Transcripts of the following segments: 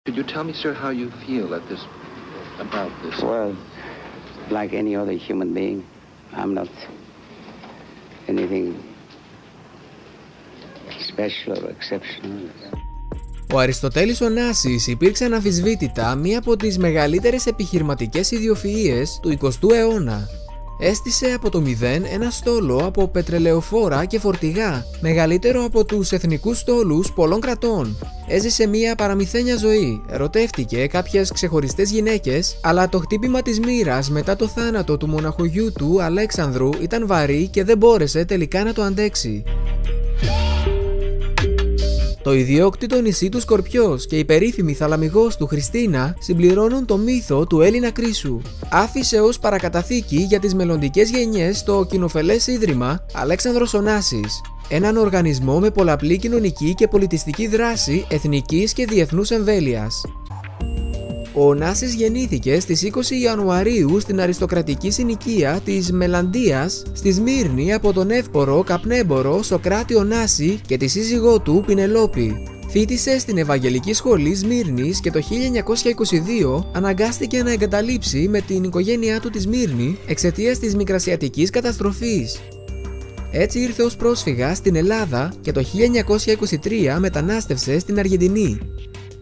Could you tell me, sir, how you feel about this? Well, like any other human being, I'm not anything special or exceptional. Ο Αριστοτέλης Ωνάσης υπήρξε αναμφισβήτητα μία από τις μεγαλύτερες επιχειρηματικές ιδιοφυΐες του 20ου αιώνα. Έστησε από το μηδέν ένα στόλο από πετρελαιοφόρα και φορτηγά, μεγαλύτερο από τους εθνικούς στόλους πολλών κρατών. Έζησε μία παραμυθένια ζωή, ερωτεύτηκε κάποιες ξεχωριστές γυναίκες, αλλά το χτύπημα της μοίρας μετά το θάνατο του μοναχογιού του Αλέξανδρου ήταν βαρύ και δεν μπόρεσε τελικά να το αντέξει. Το ιδιόκτητο νησί του Σκορπιός και η περίφημη θαλαμιγός του Χριστίνα συμπληρώνουν το μύθο του Έλληνα Κρίσου. Άφησε ως παρακαταθήκη για τις μελλοντικές γενιές το κοινοφελές ίδρυμα Αλέξανδρος Ωνάσης, έναν οργανισμό με πολλαπλή κοινωνική και πολιτιστική δράση εθνικής και διεθνούς εμβέλειας. Ο Ωνάσης γεννήθηκε στις 20 Ιανουαρίου στην αριστοκρατική συνοικία της Μελαντίας στη Σμύρνη από τον εύπορο καπνέμπορο Σοκράτη Ωνάση και τη σύζυγό του Πινελόπη. Φοίτησε στην Ευαγγελική Σχολή Σμύρνης και το 1922 αναγκάστηκε να εγκαταλείψει με την οικογένειά του τη Σμύρνη εξαιτίας της μικρασιατικής καταστροφής. Έτσι ήρθε ως πρόσφυγα στην Ελλάδα και το 1923 μετανάστευσε στην Αργεντινή.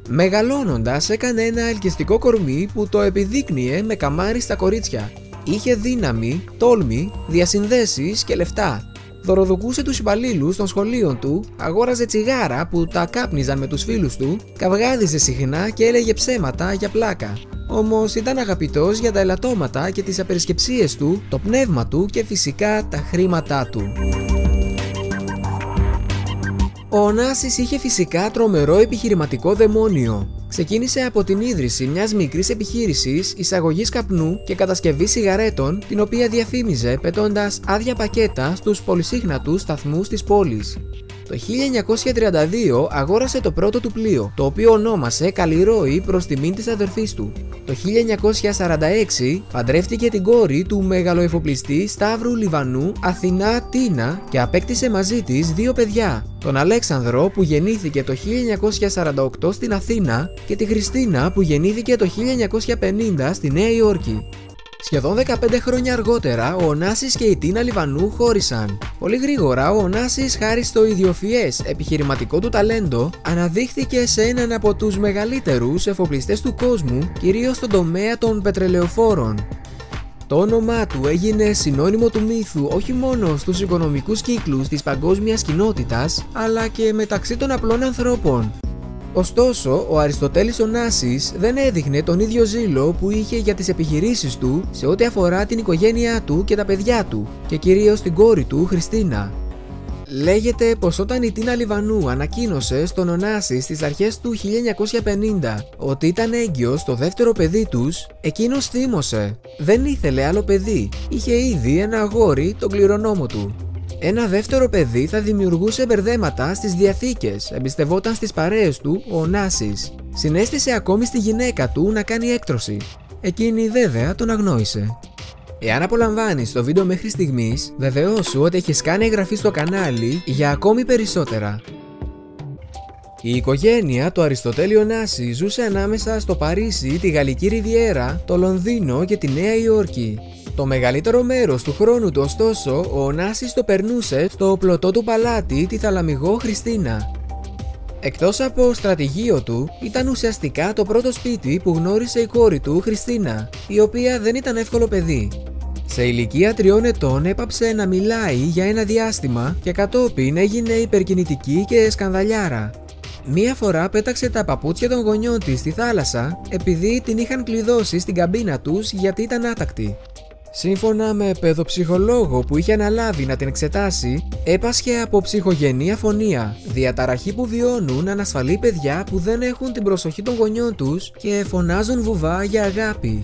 Μεγαλώνοντας έκανε ένα ελκυστικό κορμί που το επιδείκνυε με καμάρι στα κορίτσια. Είχε δύναμη, τόλμη, διασυνδέσεις και λεφτά. Δωροδοκούσε τους υπαλλήλους των σχολείων του, αγόραζε τσιγάρα που τα κάπνιζαν με τους φίλους του, καυγάδιζε συχνά και έλεγε ψέματα για πλάκα. Όμως ήταν αγαπητός για τα ελαττώματα και τις απερισκεψίες του, το πνεύμα του και φυσικά τα χρήματά του. Ο Ωνάσης είχε φυσικά τρομερό επιχειρηματικό δαιμόνιο. Ξεκίνησε από την ίδρυση μιας μικρής επιχείρησης εισαγωγής καπνού και κατασκευής σιγαρέτων, την οποία διαφήμιζε πετώντας άδεια πακέτα στους πολυσύχνατους σταθμούς της πόλης. Το 1932 αγόρασε το πρώτο του πλοίο, το οποίο ονόμασε Καλλιρόη προς τιμήν της αδερφής του. Το 1946 παντρεύτηκε την κόρη του μεγαλοεφοπλιστή Σταύρου Λιβανού, Αθηνά Τίνα, και απέκτησε μαζί της δύο παιδιά, τον Αλέξανδρο που γεννήθηκε το 1948 στην Αθήνα και τη Χριστίνα που γεννήθηκε το 1950 στη Νέα Υόρκη. Σχεδόν 15 χρόνια αργότερα, ο Ωνάσης και η Τίνα Λιβανού χώρισαν. Πολύ γρήγορα, ο Ωνάσης, χάρη στο ιδιοφυές επιχειρηματικό του ταλέντο, αναδείχθηκε σε έναν από τους μεγαλύτερους εφοπλιστές του κόσμου, κυρίως στον τομέα των πετρελαιοφόρων. Το όνομά του έγινε συνώνυμο του μύθου όχι μόνο στους οικονομικούς κύκλους της παγκόσμιας κοινότητας, αλλά και μεταξύ των απλών ανθρώπων. Ωστόσο, ο Αριστοτέλης Ωνάσης δεν έδειχνε τον ίδιο ζήλο που είχε για τις επιχειρήσεις του σε ό,τι αφορά την οικογένειά του και τα παιδιά του, και κυρίως την κόρη του Χριστίνα. Λέγεται πως όταν η Τίνα Λιβανού ανακοίνωσε στον Ωνάση στις αρχές του 1950 ότι ήταν έγκυος στο δεύτερο παιδί τους, εκείνος θύμωσε. Δεν ήθελε άλλο παιδί, είχε ήδη ένα αγόρι, τον κληρονόμο του. Ένα δεύτερο παιδί θα δημιουργούσε μπερδέματα στις διαθήκες, εμπιστευόταν στις παρέες του ο Ωνάσης. Συνέστησε ακόμη στη γυναίκα του να κάνει έκτρωση. Εκείνη βέβαια τον αγνόησε. Εάν απολαμβάνεις το βίντεο μέχρι στιγμής, βεβαιώσου ότι έχεις κάνει εγγραφή στο κανάλι για ακόμη περισσότερα. Η οικογένεια του Αριστοτέλη Ωνάση ζούσε ανάμεσα στο Παρίσι, τη Γαλλική Ριβιέρα, το Λονδίνο και τη Νέα Υόρκη. Το μεγαλύτερο μέρος του χρόνου του, ωστόσο, ο Ωνάσης το περνούσε στο πλωτό του παλάτι, τη θαλαμιγό Χριστίνα. Εκτός από στρατηγείο του, ήταν ουσιαστικά το πρώτο σπίτι που γνώρισε η κόρη του Χριστίνα, η οποία δεν ήταν εύκολο παιδί. Σε ηλικία 3 ετών έπαψε να μιλάει για ένα διάστημα και κατόπιν έγινε υπερκινητική και σκανδαλιάρα. Μία φορά πέταξε τα παπούτσια των γονιών της στη θάλασσα επειδή την είχαν κλειδώσει στην καμπίνα τους γιατί ήταν άτακτη. Σύμφωνα με παιδοψυχολόγο που είχε αναλάβει να την εξετάσει, έπασχε από ψυχογενή αφωνία, διαταραχή που βιώνουν ανασφαλή παιδιά που δεν έχουν την προσοχή των γονιών τους και φωνάζουν βουβά για αγάπη.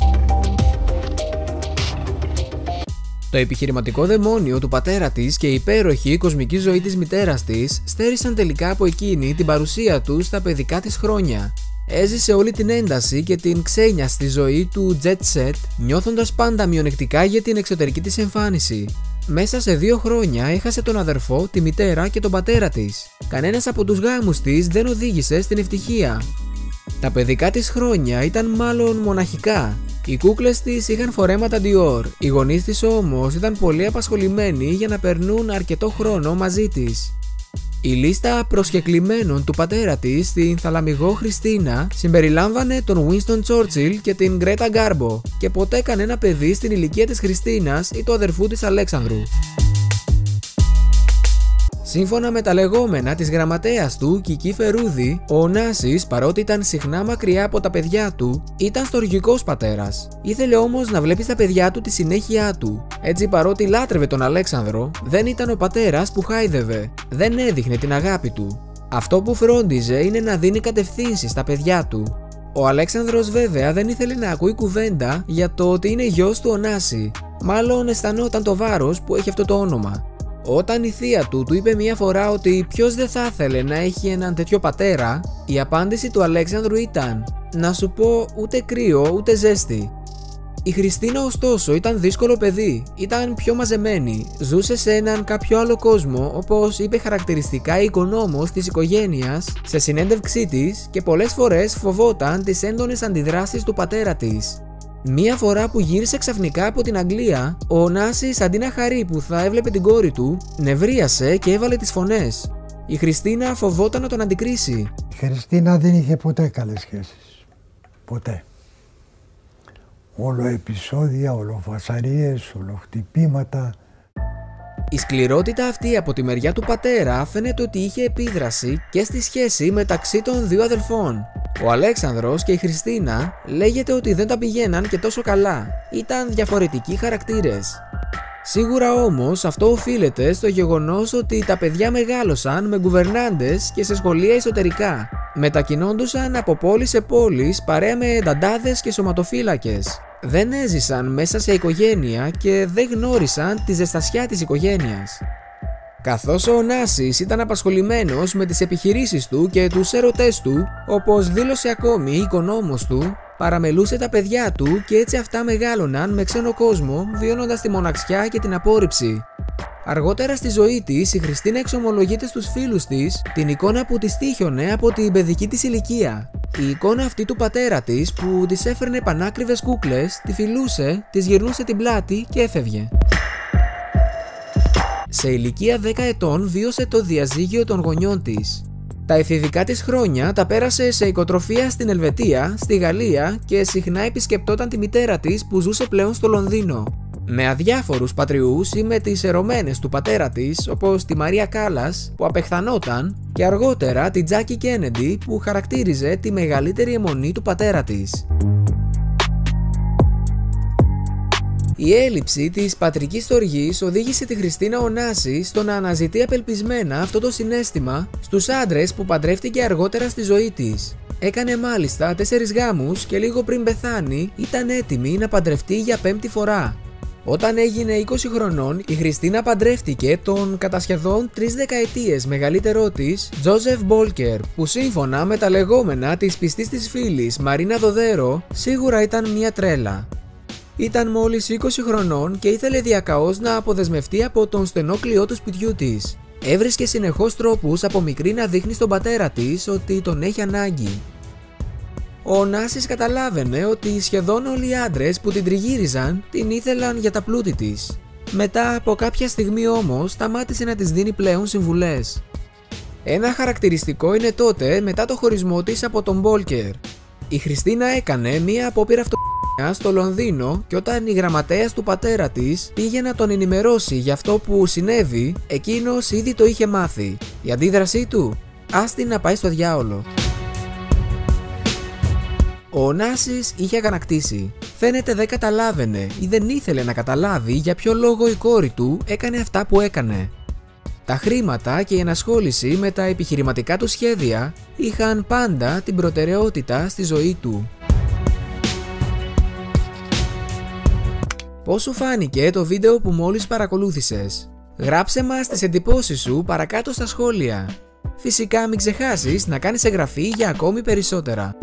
Το επιχειρηματικό δαιμόνιο του πατέρα της και η υπέροχη κοσμική ζωή της μητέρας της στέρισαν τελικά από εκείνη την παρουσία του στα παιδικά της χρόνια. Έζησε όλη την ένταση και την ξένια στη ζωή του jet set, νιώθοντας πάντα μειονεκτικά για την εξωτερική της εμφάνιση. Μέσα σε 2 χρόνια έχασε τον αδερφό, τη μητέρα και τον πατέρα της. Κανένας από τους γάμους της δεν οδήγησε στην ευτυχία. Τα παιδικά της χρόνια ήταν μάλλον μοναχικά. Οι κούκλες της είχαν φορέματα Dior, οι γονείς της όμως ήταν πολύ απασχολημένοι για να περνούν αρκετό χρόνο μαζί της. Η λίστα προσκεκλημένων του πατέρα της στην θαλαμιγό Χριστίνα συμπεριλάμβανε τον Winston Churchill και την Γκρέτα Γκάρμπο και ποτέ κανένα παιδί στην ηλικία της Χριστίνας ή του αδερφού της Αλέξανδρου. Σύμφωνα με τα λεγόμενα της γραμματέας του, Κική Φερούδη, ο Ωνάσης, παρότι ήταν συχνά μακριά από τα παιδιά του, ήταν στοργικός πατέρας. Ήθελε όμως να βλέπει στα παιδιά του τη συνέχεια του. Έτσι, παρότι λάτρευε τον Αλέξανδρο, δεν ήταν ο πατέρας που χάιδευε, δεν έδειχνε την αγάπη του. Αυτό που φρόντιζε είναι να δίνει κατευθύνσεις στα παιδιά του. Ο Αλέξανδρος βέβαια δεν ήθελε να ακούει κουβέντα για το ότι είναι γιος του Ωνάση. Μάλλον αισθανόταν το βάρος που έχει αυτό το όνομα. Όταν η θεία του είπε μία φορά ότι ποιος δεν θα ήθελε να έχει έναν τέτοιο πατέρα, η απάντηση του Αλέξανδρου ήταν «Να σου πω ούτε κρύο ούτε ζέστη». Η Χριστίνα ωστόσο ήταν δύσκολο παιδί, ήταν πιο μαζεμένη, ζούσε σε έναν κάποιο άλλο κόσμο, όπως είπε χαρακτηριστικά η οικονόμος της οικογένειας σε συνέντευξή της, και πολλές φορές φοβόταν τις έντονες αντιδράσεις του πατέρα της. Μία φορά που γύρισε ξαφνικά από την Αγγλία, ο Ωνάσης αντί να χαρεί που θα έβλεπε την κόρη του, νευρίασε και έβαλε τις φωνές. Η Χριστίνα φοβόταν να τον αντικρίσει. Η Χριστίνα δεν είχε ποτέ καλές σχέσεις. Ποτέ. Όλο επεισόδια, όλο φασαρίες, όλο χτυπήματα. Η σκληρότητα αυτή από τη μεριά του πατέρα φαίνεται ότι είχε επίδραση και στη σχέση μεταξύ των δύο αδελφών. Ο Αλέξανδρος και η Χριστίνα λέγεται ότι δεν τα πηγαίναν και τόσο καλά, ήταν διαφορετικοί χαρακτήρες. Σίγουρα όμως αυτό οφείλεται στο γεγονός ότι τα παιδιά μεγάλωσαν με γκουβερνάντες και σε σχολεία εσωτερικά. Μετακινώντουσαν από πόλη σε πόλη παρέα με νταντάδες και σωματοφύλακες. Δεν έζησαν μέσα σε οικογένεια και δεν γνώρισαν τη ζεστασιά της οικογένειας. Καθώς ο Ωνάσης ήταν απασχολημένος με τις επιχειρήσεις του και τους έρωτές του, όπως δήλωσε ακόμη η οικονόμος του, παραμελούσε τα παιδιά του και έτσι αυτά μεγάλωναν με ξένο κόσμο, βιώνοντας τη μοναξιά και την απόρριψη. Αργότερα στη ζωή της, η Χριστίνα εξομολογείται στους φίλους της την εικόνα που της τύχιωνε από την παιδική της ηλικία. Η εικόνα αυτή του πατέρα της που της έφερνε πανάκριβες κούκλες, τη φιλούσε, της γυρνούσε την πλάτη και έφευγε. Σε ηλικία 10 ετών βίωσε το διαζύγιο των γονιών της. Τα εφηβικά της χρόνια τα πέρασε σε οικοτροφία στην Ελβετία, στη Γαλλία και συχνά επισκεπτόταν τη μητέρα της που ζούσε πλέον στο Λονδίνο. Με αδιάφορους πατριούς ή με τις ερωμένες του πατέρα της, όπως τη Μαρία Κάλλας που απεχθανόταν, και αργότερα τη Τζάκι Κέννεντι που χαρακτήριζε τη μεγαλύτερη αιμονή του πατέρα της. Η έλλειψη της πατρικής στοργής οδήγησε τη Χριστίνα Ωνάση στο να αναζητεί απελπισμένα αυτό το συναίσθημα στους άντρες που παντρεύτηκε αργότερα στη ζωή της. Έκανε μάλιστα 4 γάμους και λίγο πριν πεθάνει ήταν έτοιμη να παντρευτεί για 5η φορά. Όταν έγινε 20 χρονών, η Χριστίνα παντρεύτηκε τον κατά σχεδόν 3 δεκαετίες μεγαλύτερό της, Τζόζεφ Μπόλκερ, που σύμφωνα με τα λεγόμενα της πιστής της φίλης Μαρίνα Δοδέρο, σίγουρα ήταν μια τρέλα. Ήταν μόλις 20 χρονών και ήθελε διακαώς να αποδεσμευτεί από τον στενό κλειό του σπιτιού της. Έβρισκε συνεχώς τρόπους από μικρή να δείχνει στον πατέρα της ότι τον έχει ανάγκη. Ο Ωνάσης καταλάβαινε ότι σχεδόν όλοι οι άντρες που την τριγύριζαν την ήθελαν για τα πλούτη της. Μετά από κάποια στιγμή όμως σταμάτησε να της δίνει πλέον συμβουλές. Ένα χαρακτηριστικό είναι τότε μετά το χωρισμό της από τον Μπόλκερ. Η Χριστίνα έκανε μία απόπειρα αυτοκίνητας στο Λονδίνο και όταν η γραμματέας του πατέρα της πήγε να τον ενημερώσει για αυτό που συνέβη, εκείνος ήδη το είχε μάθει. Η αντίδρασή του? Άστη να πάει στο διάολο. Ο Ωνάσης είχε αγανακτήσει. Φαίνεται δεν καταλάβαινε ή δεν ήθελε να καταλάβει για ποιο λόγο η κόρη του έκανε αυτά που έκανε. Τα χρήματα και η ενασχόληση με τα επιχειρηματικά του σχέδια είχαν πάντα την προτεραιότητα στη ζωή του. Πώς σου φάνηκε το βίντεο που μόλις παρακολούθησες? Γράψε μας τις εντυπώσεις σου παρακάτω στα σχόλια. Φυσικά μην ξεχάσεις να κάνεις εγγραφή για ακόμη περισσότερα.